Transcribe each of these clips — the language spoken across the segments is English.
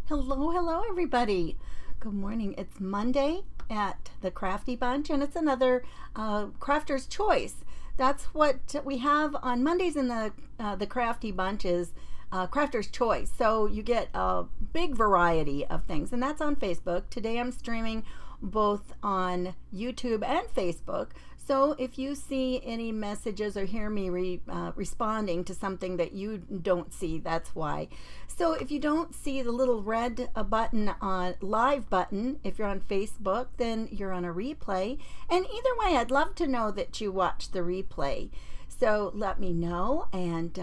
Hello, everybody. Good morning. It's Monday at the Crafty Bunch, and it's another Crafter's Choice. That's what we have on Mondays in the Crafty Bunch is Crafter's Choice. So you get a big variety of things, and that's on Facebook. Today I'm streaming both on YouTube and Facebook. So if you see any messages or hear me responding to something that you don't see, that's why. So if you don't see the little red button on live button, if you're on Facebook, then you're on a replay. And either way, I'd love to know that you watch the replay. So let me know, and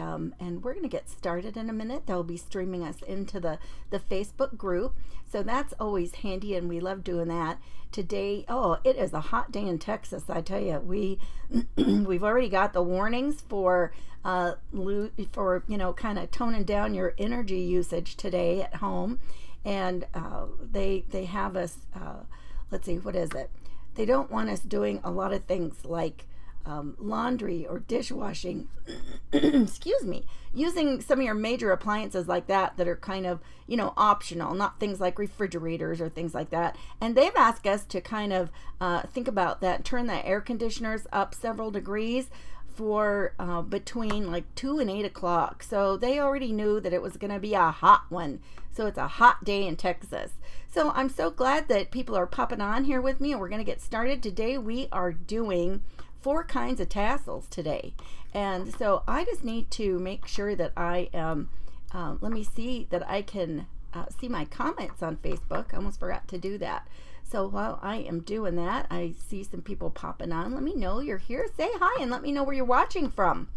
we're going to get started in a minute. They'll be streaming us into the Facebook group. So that's always handy, and we love doing that. Today, it is a hot day in Texas. I tell you, we've already got the warnings for kind of toning down your energy usage today at home, and they have us. Let's see, what is it? They don't want us doing a lot of things like laundry or dishwashing, excuse me, using some of your major appliances like that are kind of, optional, not things like refrigerators or things like that. And they've asked us to kind of think about that, turn the air conditioners up several degrees for between like 2 and 8 o'clock. So they already knew that it was going to be a hot one. So it's a hot day in Texas. So I'm so glad that people are popping on here with me, and we're going to get started. Today we are doing 4 kinds of tassels today, and so I just need to make sure that I am let me see that I can see my comments on Facebook. I almost forgot to do that. So while I am doing that, I see some people popping on. Let me know you're here. Say hi and let me know where you're watching from.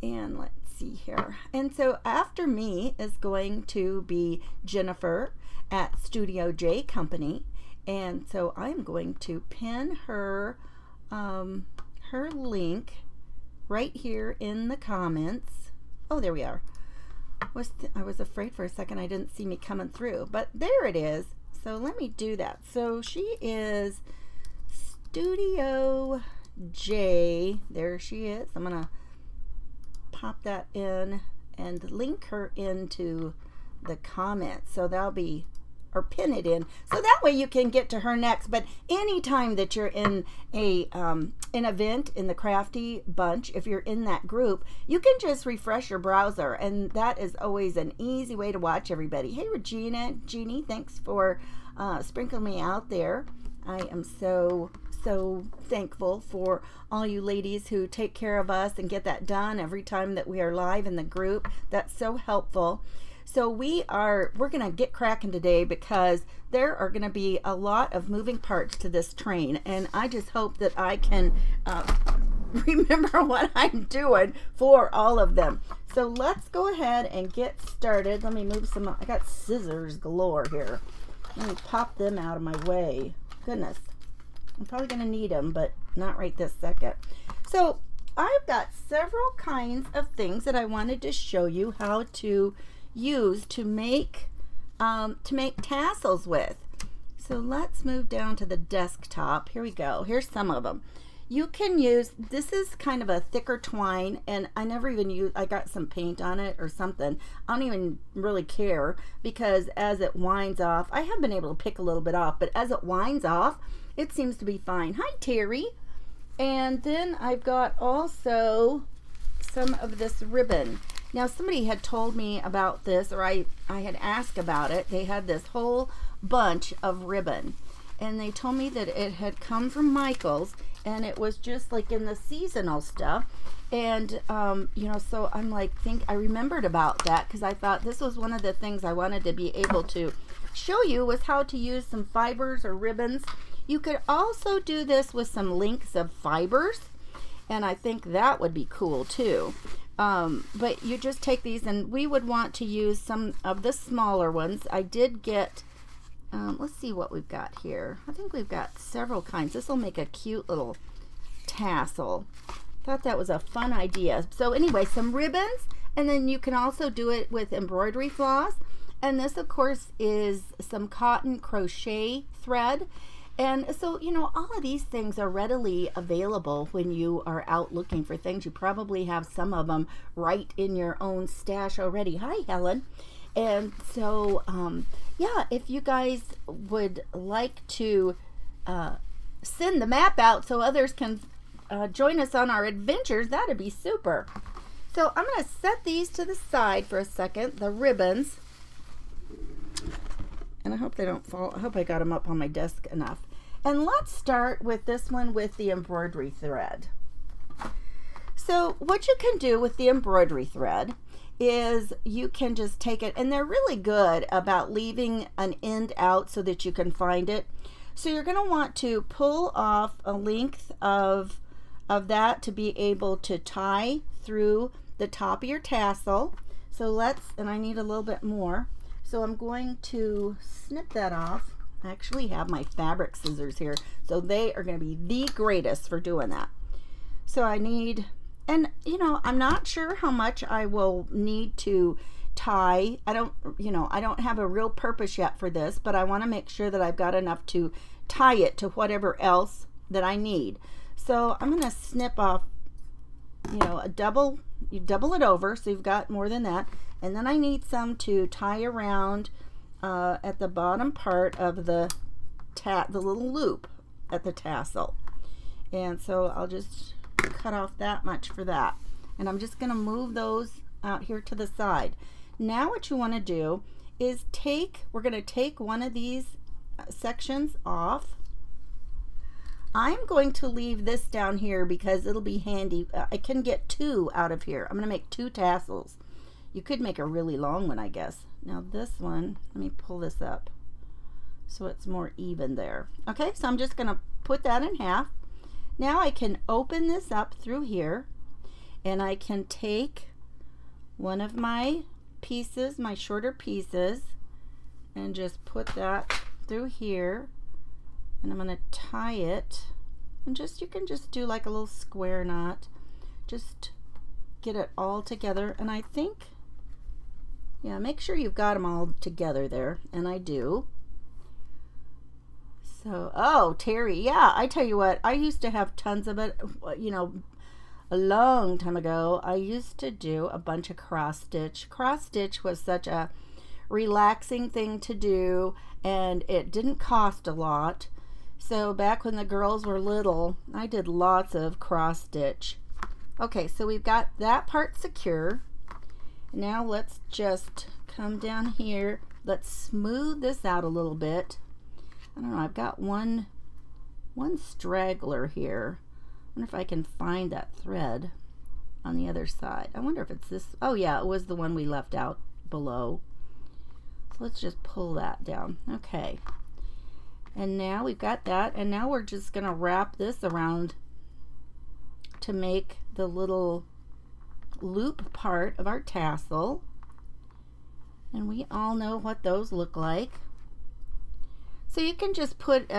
And let's see here. And so after me is going to be Jennifer at Studio J Company, and so I'm going to pin her link right here in the comments. Oh, there we are. I was afraid for a second I didn't see me coming through, but there it is. So let me do that. So she is Studio J. There she is. I'm gonna pop that in and link her into the comments. So that'll be, or pin it in, so that way you can get to her next. But anytime that you're in an event in the Crafty Bunch, if you're in that group, you can just refresh your browser, and that is always an easy way to watch everybody. Hey Regina, Jeannie, thanks for sprinkling me out there. I am so thankful for all you ladies who take care of us and get that done every time that we are live in the group. That's so helpful. So we're going to get cracking today, because there are going to be a lot of moving parts to this train, and I just hope that I can remember what I'm doing for all of them. So let's go ahead and get started. Let me move some. I got scissors galore here. Let me pop them out of my way. Goodness, I'm probably going to need them, but not right this second. So I've got several kinds of things that I wanted to show you how to use to make tassels with. So let's move down to the desktop. Here we go. Here's some of them. You can use, this is kind of a thicker twine, and I never even use, I got some paint on it or something. I don't even really care, because as it winds off, I have been able to pick a little bit off, but as it winds off, it seems to be fine. Hi Terry. And then I've got also some of this ribbon. Now somebody had told me about this, or I had asked about it. They had this whole bunch of ribbon, and they told me that it had come from Michael's, and it was just like in the seasonal stuff. And so I'm like, I remembered about that, because I thought this was one of the things I wanted to be able to show you, was how to use some fibers or ribbons. You could also do this with some links of fibers, and I think that would be cool too. But you just take these, and we would want to use some of the smaller ones. I did get, let's see what we've got here. I think we've got several kinds. This will make a cute little tassel. Thought that was a fun idea. So anyway, some ribbons, and then you can also do it with embroidery floss. And this, of course, is some cotton crochet thread. And so, all of these things are readily available when you are out looking for things. You probably have some of them right in your own stash already. Hi, Helen. And so, yeah, if you guys would like to send the map out so others can join us on our adventures, that'd be super. So I'm going to set these to the side for a second, the ribbons. And I hope they don't fall. I hope I got them up on my desk enough. And let's start with this one with the embroidery thread. So what you can do with the embroidery thread is you can just take it, and they're really good about leaving an end out so that you can find it. So you're going to want to pull off a length of that to be able to tie through the top of your tassel. So and I need a little bit more. So I'm going to snip that off. I actually have my fabric scissors here, so they are going to be the greatest for doing that. So I need, and I'm not sure how much I will need to tie. I don't have a real purpose yet for this, but I want to make sure that I've got enough to tie it to whatever else that I need. So I'm going to snip off, you double it over so you've got more than that. And then I need some to tie around at the bottom part of the little loop at the tassel. And so I'll just cut off that much for that. And I'm just going to move those out here to the side. Now what you want to do is we're going to take one of these sections off. I'm going to leave this down here because it'll be handy. I can get 2 out of here. I'm going to make 2 tassels. You could make a really long one, I guess. Now this one, let me pull this up so it's more even there. Okay, so I'm just going to put that in half. Now I can open this up through here, and I can take one of my pieces, my shorter pieces, and just put that through here. And I'm going to tie it, and you can just do like a little square knot. Just get it all together. And I think, yeah, make sure you've got them all together there. And I do. So, oh, Terry, yeah, I tell you what, I used to have tons of it, a long time ago. I used to do a bunch of cross stitch. Cross stitch was such a relaxing thing to do, and it didn't cost a lot. So back when the girls were little, I did lots of cross stitch. Okay, so we've got that part secure. Now let's just come down here. Let's smooth this out a little bit. I don't know, I've got one straggler here. I wonder if I can find that thread on the other side. I wonder if it's this. Oh yeah, it was the one we left out below. So let's just pull that down. Okay. And now we've got that, and now we're just going to wrap this around to make the little loop part of our tassel. And we all know what those look like. So you can just put,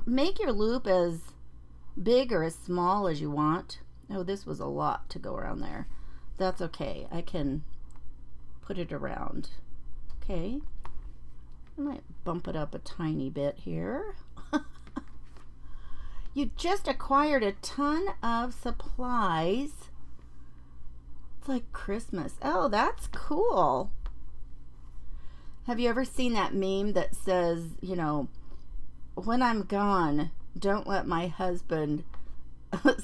make your loop as big or as small as you want. Oh, this was a lot to go around there. That's okay. I can put it around. Okay. I might bump it up a tiny bit here. You just acquired a ton of supplies. It's like Christmas. Oh, that's cool. Have you ever seen that meme that says, when I'm gone, don't let my husband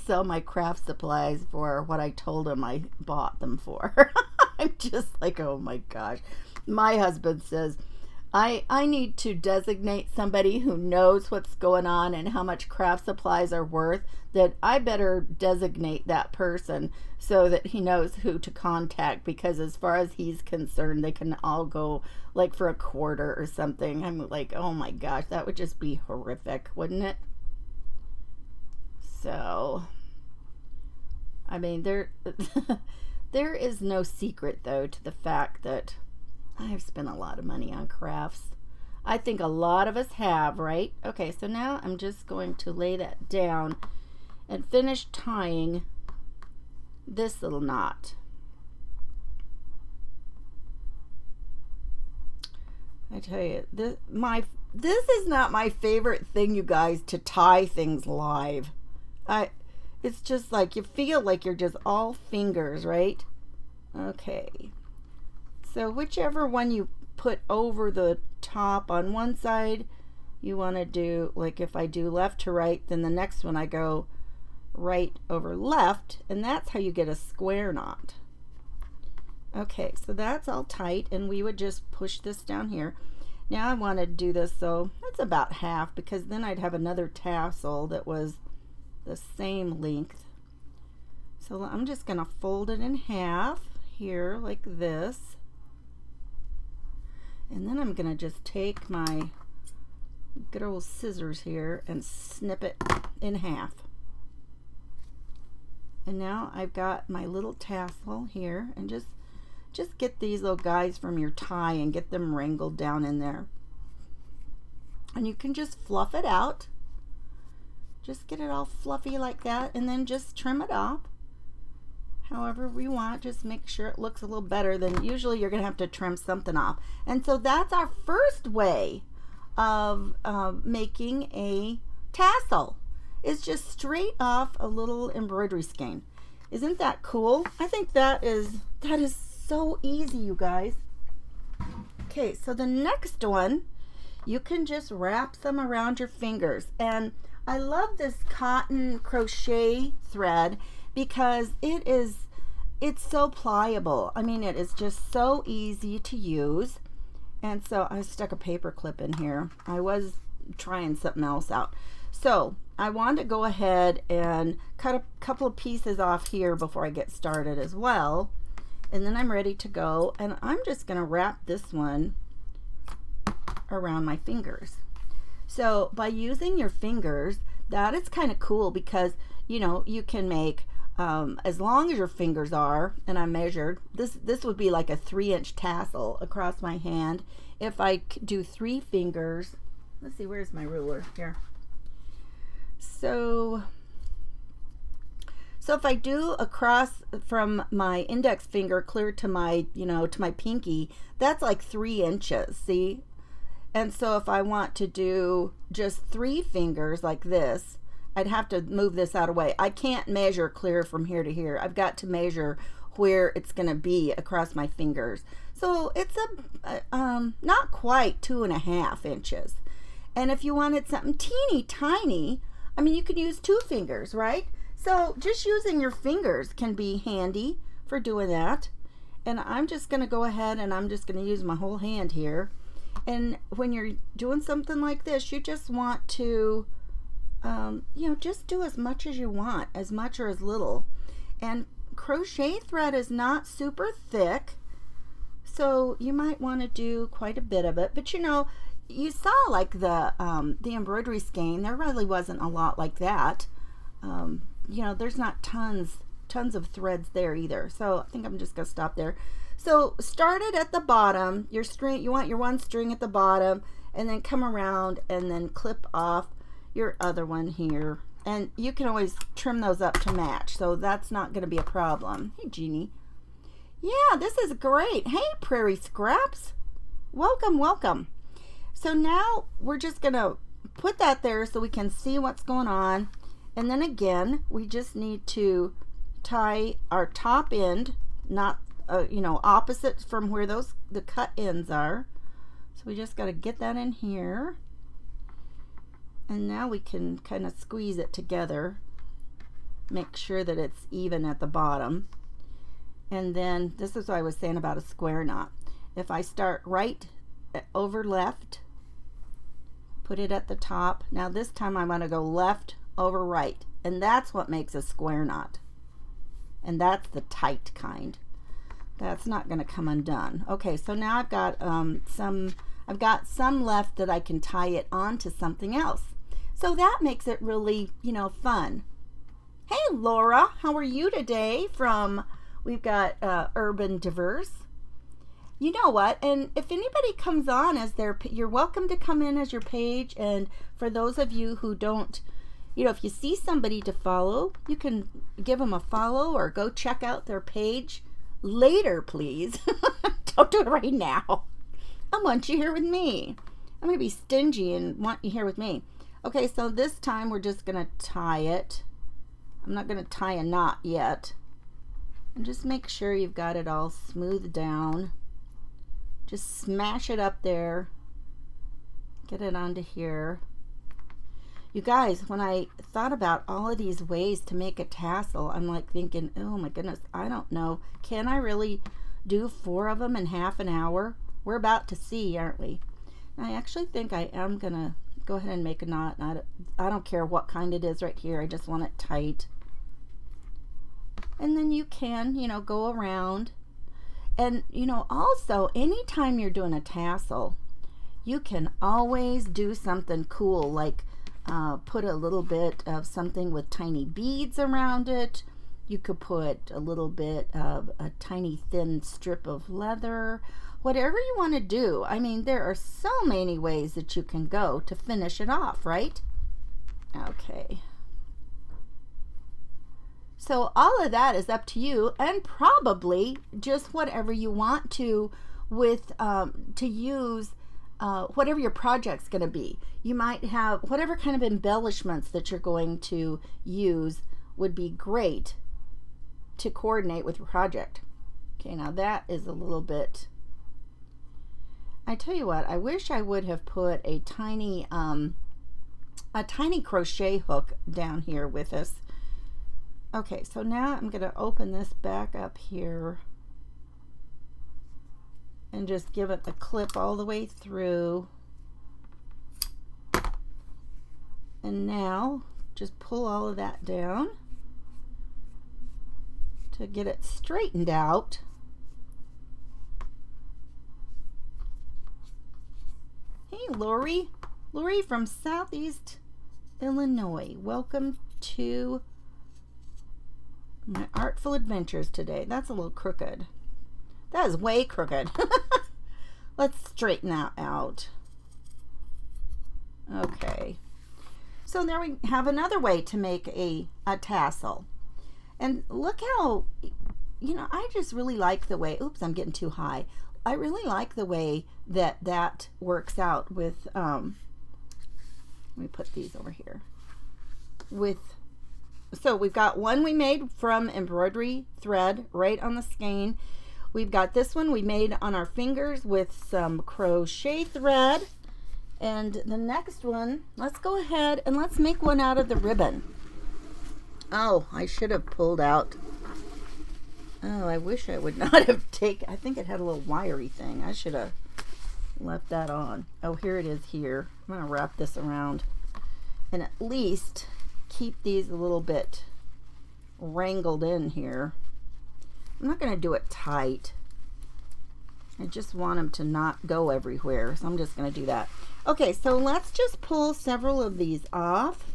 sell my craft supplies for what I told him I bought them for? I'm just like, oh my gosh. My husband says, I need to designate somebody who knows what's going on and how much craft supplies are worth, that I better designate that person so that he knows who to contact, because as far as he's concerned, they can all go like for a quarter or something. I'm like, oh my gosh, that would just be horrific, wouldn't it? So, I mean, there is no secret though to the fact that I've spent a lot of money on crafts. I think a lot of us have, right? Okay, so now I'm just going to lay that down and finish tying this little knot. I tell you, this is not my favorite thing, you guys, to tie things live. It's just like you feel like you're just all fingers, right? Okay. So whichever one you put over the top on one side, you want to do, like if I do left to right, then the next one I go right over left, and that's how you get a square knot. Okay, so that's all tight, and we would just push this down here. Now I want to do this, so that's about half, because then I'd have another tassel that was the same length. So I'm just going to fold it in half here like this, and then I'm going to just take my good old scissors here and snip it in half. And now I've got my little tassel here, and just get these little guys from your tie and get them wrangled down in there. And you can just fluff it out. Just get it all fluffy like that, and then just trim it off however we want. Just make sure it looks a little better than usually you're going to have to trim something off. And so that's our first way of making a tassel. It's just straight off a little embroidery skein. Isn't that cool? I think that is so easy, you guys. Okay, so the next one, you can just wrap some around your fingers. And I love this cotton crochet thread because it's so pliable. I mean, it is just so easy to use. And so I stuck a paper clip in here. I was trying something else out. So I want to go ahead and cut a couple of pieces off here before I get started as well. And then I'm ready to go, and I'm just going to wrap this one around my fingers. So by using your fingers, that is kind of cool because, you know, you can make as long as your fingers are, and I measured, this would be like a 3-inch tassel across my hand. If I do 3 fingers, let's see, where's my ruler? Here. So if I do across from my index finger clear to my, to my pinky, that's like 3 inches, see? And so if I want to do just 3 fingers like this, I'd have to move this out of the way. I can't measure clear from here to here. I've got to measure where it's going to be across my fingers. So it's not quite 2.5 inches. And if you wanted something teeny tiny, I mean, you could use 2 fingers, right? So just using your fingers can be handy for doing that. And I'm just going to go ahead and I'm just going to use my whole hand here. And when you're doing something like this, you just want to, just do as much as you want, as much or as little. And crochet thread is not super thick, so you might want to do quite a bit of it. But you saw like the embroidery skein, there really wasn't a lot like that. There's not tons of threads there either. So I think I'm just gonna stop there. So start it at the bottom, your string, you want your one string at the bottom, and then come around and then clip off your other one here. And you can always trim those up to match, so that's not gonna be a problem. Hey, Jeannie. Yeah, this is great. Hey, Prairie Scraps. Welcome, welcome. So now we're just gonna put that there so we can see what's going on. And then again, we just need to tie our top end, not opposite from where the cut ends are. So we just got to get that in here. And now we can kind of squeeze it together. Make sure that it's even at the bottom. And then this is what I was saying about a square knot. If I start right over left, put it at the top. Now this time I want to go left over right, and that's what makes a square knot, and that's the tight kind. That's not going to come undone. Okay, so now I've got some left that I can tie it onto something else, so that makes it really fun. Hey Laura, how are you today? We've got Urban Diverse. You know what, and if anybody comes on as you're welcome to come in as your page. And for those of you who don't, if you see somebody to follow, you can give them a follow or go check out their page later, please. Don't do it right now. I want you here with me. I'm going to be stingy and want you here with me. Okay, so this time we're just going to tie it. I'm not going to tie a knot yet. And just make sure you've got it all smoothed down. Just smash it up there. Get it onto here. You guys, when I thought about all of these ways to make a tassel, I'm like thinking, oh my goodness, I don't know. Can I really do 4 of them in half an hour? We're about to see, aren't we? And I actually think I am going to go ahead and make a knot. And I don't care what kind it is right here. I just want it tight. And then you can, you know, go around. And, you know, also, anytime you're doing a tassel, you can always do something cool, like put a little bit of something with tiny beads around it. You could put a little bit of a tiny thin strip of leather. Whatever you want to do. I mean, there are so many ways that you can go to finish it off, right? Okay. So all of that is up to you, and probably just whatever you want to with to use whatever your project's going to be. You might have whatever kind of embellishments that you're going to use would be great to coordinate with your project. Okay, now that is a little bit, I tell you what, I wish I would have put a tiny crochet hook down here with us. Okay, so now I'm going to open this back up here and just give it a clip all the way through. And now just pull all of that down to get it straightened out. Hey, Lori. Lori from Southeast Illinois. Welcome to my artful adventures today. That's a little crooked. That is way crooked. Let's straighten that out. Okay. So there we have another way to make a tassel. And look how, you know, I just really like the way, oops, I'm getting too high. I really like the way that works out with, let me put these over here. So we've got one we made from embroidery thread right on the skein. We've got this one we made on our fingers with some crochet thread. And the next one, let's go ahead and let's make one out of the ribbon. Oh, I should have pulled out. Oh, I wish I would not have taken, I think it had a little wiry thing. I should have left that on. Oh, here it is here. I'm going to wrap this around and at least keep these a little bit wrangled in here. I'm not going to do it tight. I just want them to not go everywhere, so I'm just going to do that. Okay, so let's just pull several of these off.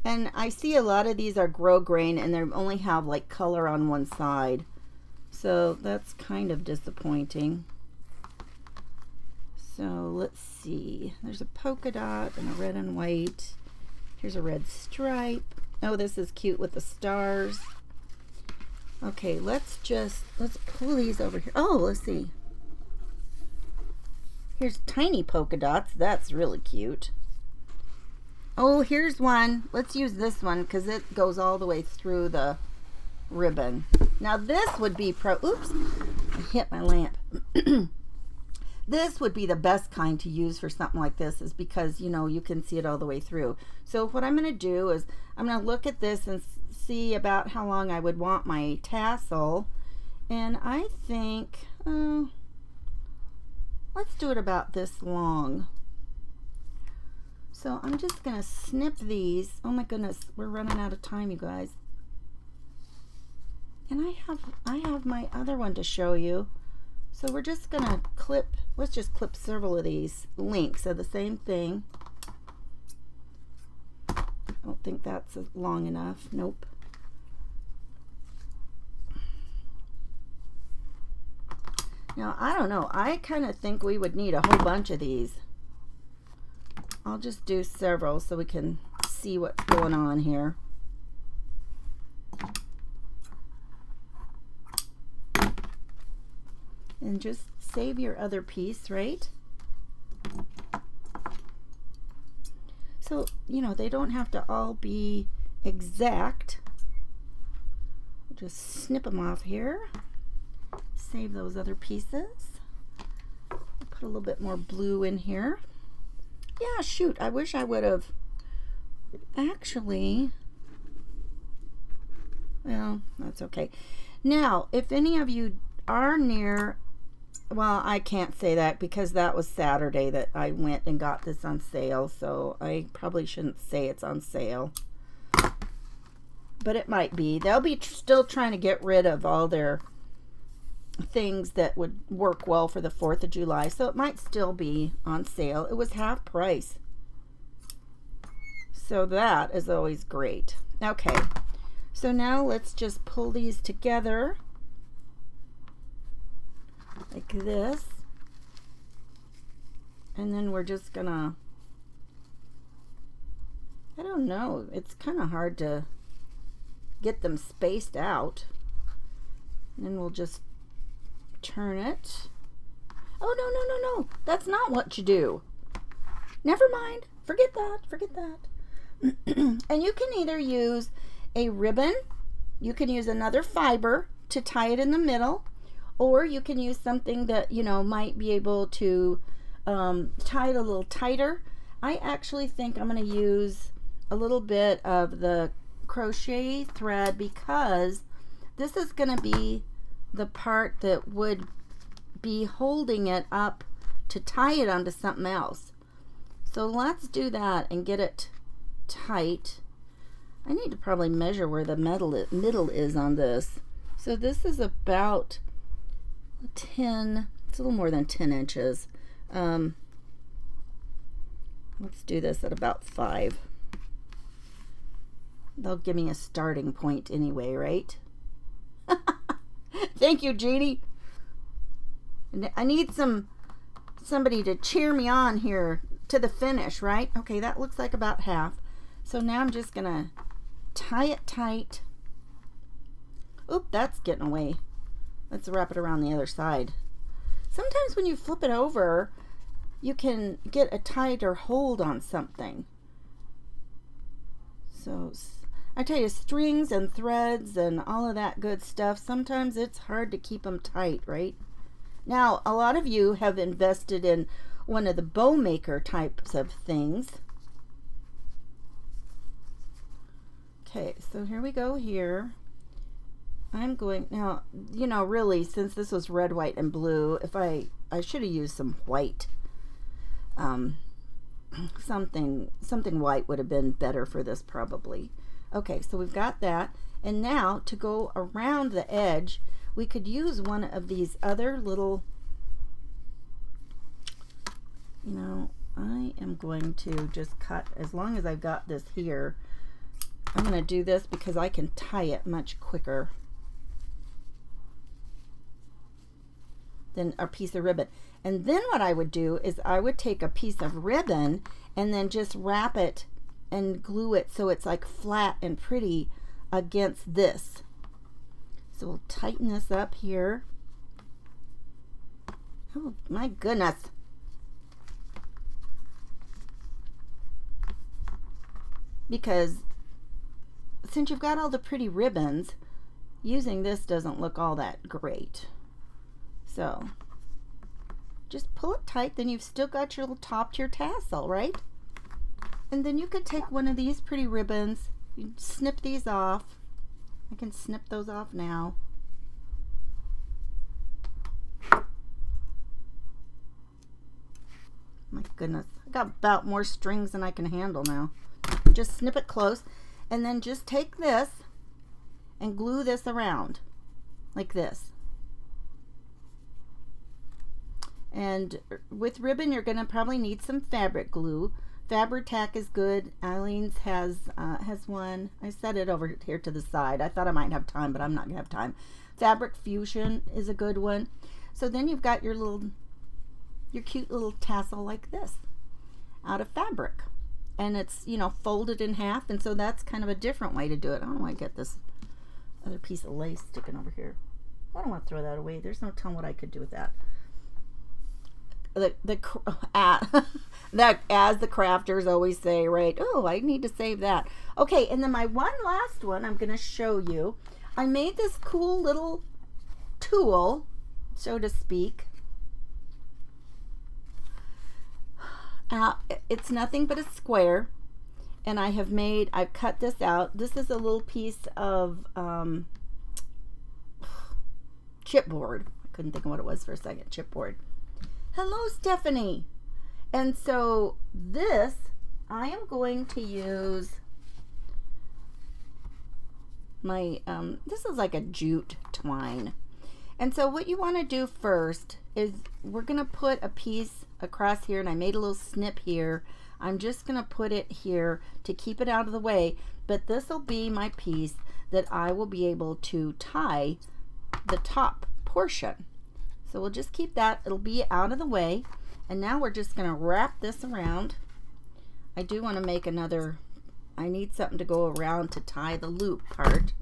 And I see a lot of these are grosgrain and they only have like color on one side. So that's kind of disappointing. So let's see. There's a polka dot and a red and white. Here's a red stripe. Oh, this is cute with the stars. Okay, let's pull these over here. Oh, let's see. Here's tiny polka dots. That's really cute. Oh, here's one. Let's use this one because it goes all the way through the ribbon. Now this would be oops, I hit my lamp. This would be the best kind to use for something like this, is because, you know, you can see it all the way through. So what I'm going to do is I'm going to look at this and see about how long I would want my tassel. And I think, let's do it about this long. So I'm just going to snip these. Oh my goodness, we're running out of time, you guys. And I have my other one to show you. So we're just going to let's just clip several of these links of the same thing. I don't think that's long enough. Nope. Now, I don't know. I kind of think we would need a whole bunch of these. I'll just do several so we can see what's going on here. And just save your other piece, right? So, you know, they don't have to all be exact. Just snip them off here. Save those other pieces. a little bit more blue in here. Yeah, shoot, I wish I would have actually, well, that's okay. Now, if any of you are near, well, I can't say that because that was Saturday that I went and got this on sale, so I probably shouldn't say it's on sale. But it might be. They'll be still trying to get rid of all their things that would work well for the 4th of July, so it might still be on sale. It was half price. So that is always great. Okay, so now let's just pull these together like this. And then we're just gonna, I don't know, it's kind of hard to get them spaced out. And then we'll just turn it. Oh, no, that's not what you do. Never mind, forget that. And you can either use a ribbon, you can use another fiber to tie it in the middle, or you can use something that, you know, might be able to tie it a little tighter. I actually think I'm going to use a little bit of the crochet thread because this is going to be the part that would be holding it up to tie it onto something else. So let's do that and get it tight. I need to probably measure where the middle is on this. So this is about 10, it's a little more than 10 inches. Let's do this at about 5. They'll give me a starting point anyway, right? Thank you, Jeannie. I need somebody to cheer me on here to the finish, right? Okay, that looks like about half. So now I'm just gonna tie it tight. Oop, that's getting away. Let's wrap it around the other side. Sometimes when you flip it over, you can get a tighter hold on something. So I tell you, strings and threads and all of that good stuff, sometimes it's hard to keep them tight, right? Now, a lot of you have invested in one of the bow maker types of things. Okay, so here we go here. I'm going, now, you know, really, since this was red, white, and blue, if I should have used some white. Something white would have been better for this probably. Okay, so we've got that. And now to go around the edge, we could use one of these other little, you know, I am going to just cut, as long as I've got this here, I'm going to do this because I can tie it much quicker than a piece of ribbon. And then what I would do is I would take a piece of ribbon and then just wrap it and glue it so it's like flat and pretty against this. So we'll tighten this up here. Oh my goodness. Because since you've got all the pretty ribbons, using this doesn't look all that great. So just pull it tight, then you've still got your little top to your tassel, right? And then you could take one of these pretty ribbons, you snip these off. I can snip those off now. My goodness, I got about more strings than I can handle now. Just snip it close, and then just take this and glue this around like this. And with ribbon, you're going to probably need some fabric glue. Fabri-Tac is good. Eileen's has one. I set it over here to the side. I thought I might have time, but I'm not going to have time. Fabric Fusion is a good one. So then you've got your cute little tassel like this out of fabric. And it's, you know, folded in half. And so that's kind of a different way to do it. I don't want to get this other piece of lace sticking over here. I don't want to throw that away. There's no telling what I could do with that. That, as the crafters always say, right? Oh, I need to save that. Okay, and then my one last one I'm going to show you. I made this cool little tool, so to speak. It's nothing but a square, and I've cut this out. This is a little piece of chipboard. I couldn't think of what it was for a second. Chipboard. Hello, Stephanie. And so this, I am going to use my, this is like a jute twine. And so what you want to do first is we're going to put a piece across here, and I made a little snip here. I'm just going to put it here to keep it out of the way, but this will be my piece that I will be able to tie the top portion. So we'll just keep that. It'll be out of the way. And now we're just going to wrap this around. I do want to make another, I need something to go around to tie the loop part.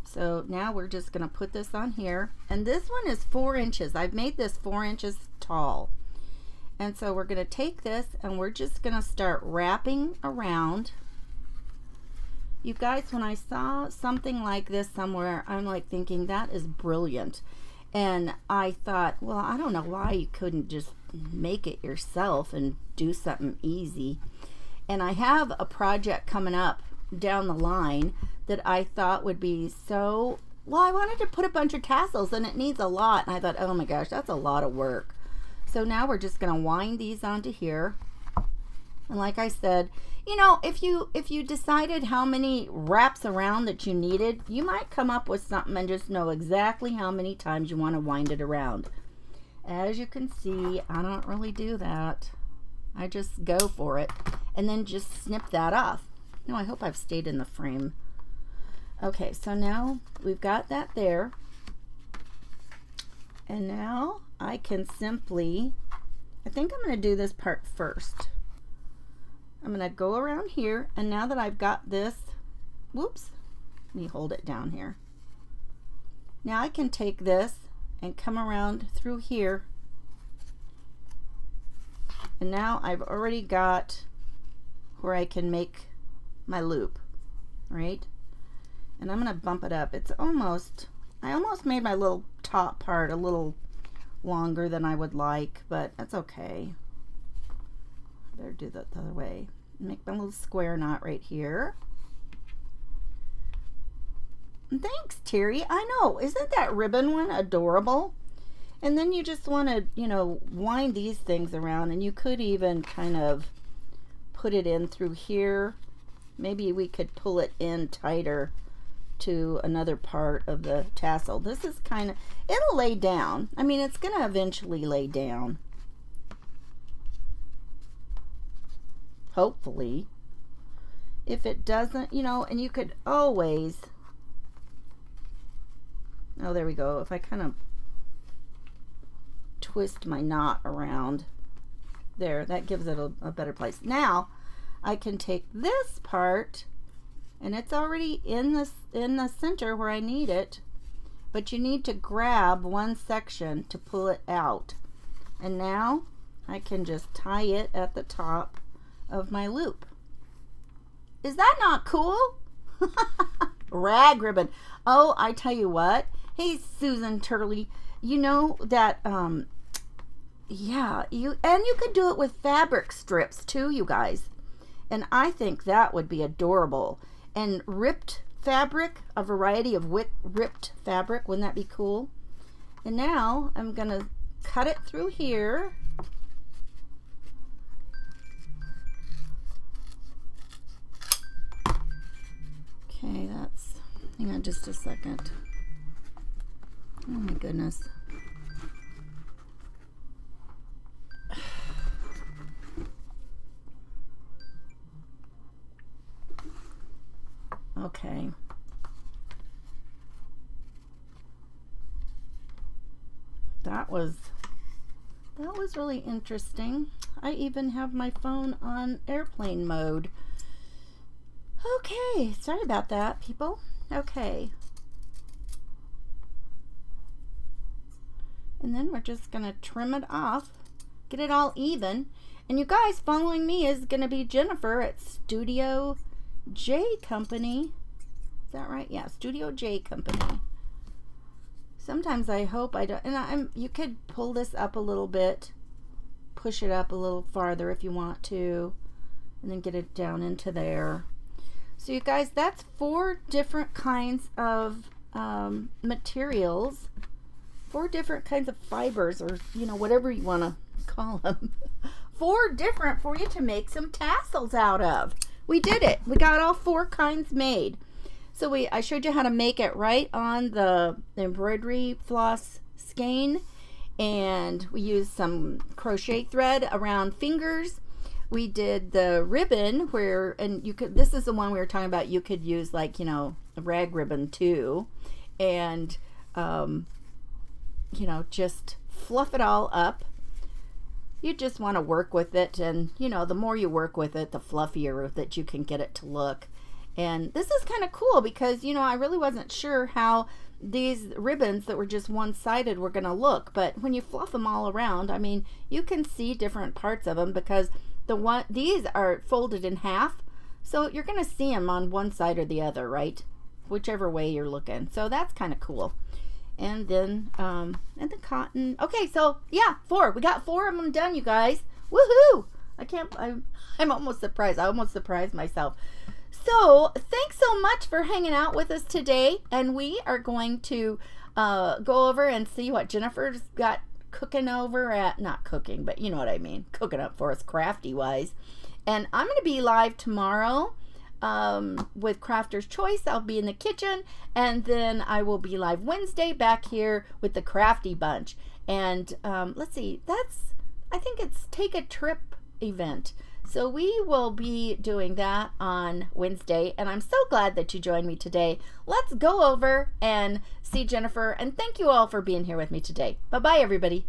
So now we're just going to put this on here. And this one is 4 inches. I've made this 4 inches tall. And so we're going to take this and we're just going to start wrapping around. You guys, when I saw something like this somewhere, I'm like thinking that is brilliant. And I thought, well, I don't know why you couldn't just make it yourself and do something easy. And I have a project coming up down the line that I thought would be so, well, I wanted to put a bunch of tassels and it needs a lot. And I thought, oh my gosh, that's a lot of work. So now we're just going to wind these onto here. And like I said, you know, if you decided how many wraps around that you needed, you might come up with something and just know exactly how many times you want to wind it around. As you can see, I don't really do that. I just go for it and then just snip that off. No, I hope I've stayed in the frame. Okay, so now we've got that there. And now I can simply, I think I'm going to do this part first. I'm going to go around here, and now that I've got this, whoops, let me hold it down here. Now I can take this and come around through here. And now I've already got where I can make my loop, right? And I'm going to bump it up. It's almost, I almost made my little top part a little longer than I would like, but that's okay. Better do that the other way. Make my little square knot right here. And thanks, Terry. I know. Isn't that ribbon one adorable? And then you just want to, you know, wind these things around, and you could even kind of put it in through here. Maybe we could pull it in tighter to another part of the tassel. This is kind of, it'll lay down. I mean, it's going to eventually lay down. Hopefully. If it doesn't, you know, and you could always, oh, there we go. If I kind of twist my knot around there, that gives it a better place. Now I can take this part, and it's already in the center where I need it, but you need to grab one section to pull it out. And now I can just tie it at the top of my loop. Is that not cool? Rag ribbon. Oh, I tell you what. Hey, Susan Turley, you know that yeah, you could do it with fabric strips too, you guys. And I think that would be adorable. And ripped fabric, a variety of ripped fabric, wouldn't that be cool? And now I'm gonna cut it through here. Okay, that's, hang on just a second. Oh my goodness. Okay. That was really interesting. I even have my phone on airplane mode. Okay, sorry about that, people. Okay. And then we're just going to trim it off, get it all even. And you guys, following me is going to be Jennifer at Studio J Company. Is that right? Yeah, Studio J Company. Sometimes I hope I don't, and you could pull this up a little bit push it up a little farther if you want to, and then get it down into there. So you guys, that's 4 different kinds of materials, 4 different kinds of fibers, or whatever you want to call them. 4 different for you to make some tassels out of. We did it. We got all 4 kinds made. So I showed you how to make it right on the embroidery floss skein, and we used some crochet thread around fingers. We did the ribbon and you could, this is the one we were talking about, you could use like, a rag ribbon too, and just fluff it all up. You just want to work with it, and the more you work with it, the fluffier that you can get it to look. And this is kind of cool because I really wasn't sure how these ribbons that were just one-sided were going to look, but when you fluff them all around, I mean, you can see different parts of them because these are folded in half, so you're going to see them on one side or the other, right? Whichever way you're looking. So that's kind of cool. And then the cotton. Okay, so yeah, 4. We got 4 of them done, you guys. Woohoo! I'm almost surprised. I almost surprised myself. So thanks so much for hanging out with us today, and we are going to go over and see what Jennifer's got cooking over at, not cooking, but you know what I mean, cooking up for us crafty wise. And I'm going to be live tomorrow with Crafter's Choice. I'll be in the kitchen, and then I will be live Wednesday back here with the Crafty Bunch. And let's see, I think it's Take a Trip event. So we will be doing that on Wednesday, and I'm so glad that you joined me today. Let's go over and see Jennifer, and thank you all for being here with me today. Bye-bye, everybody.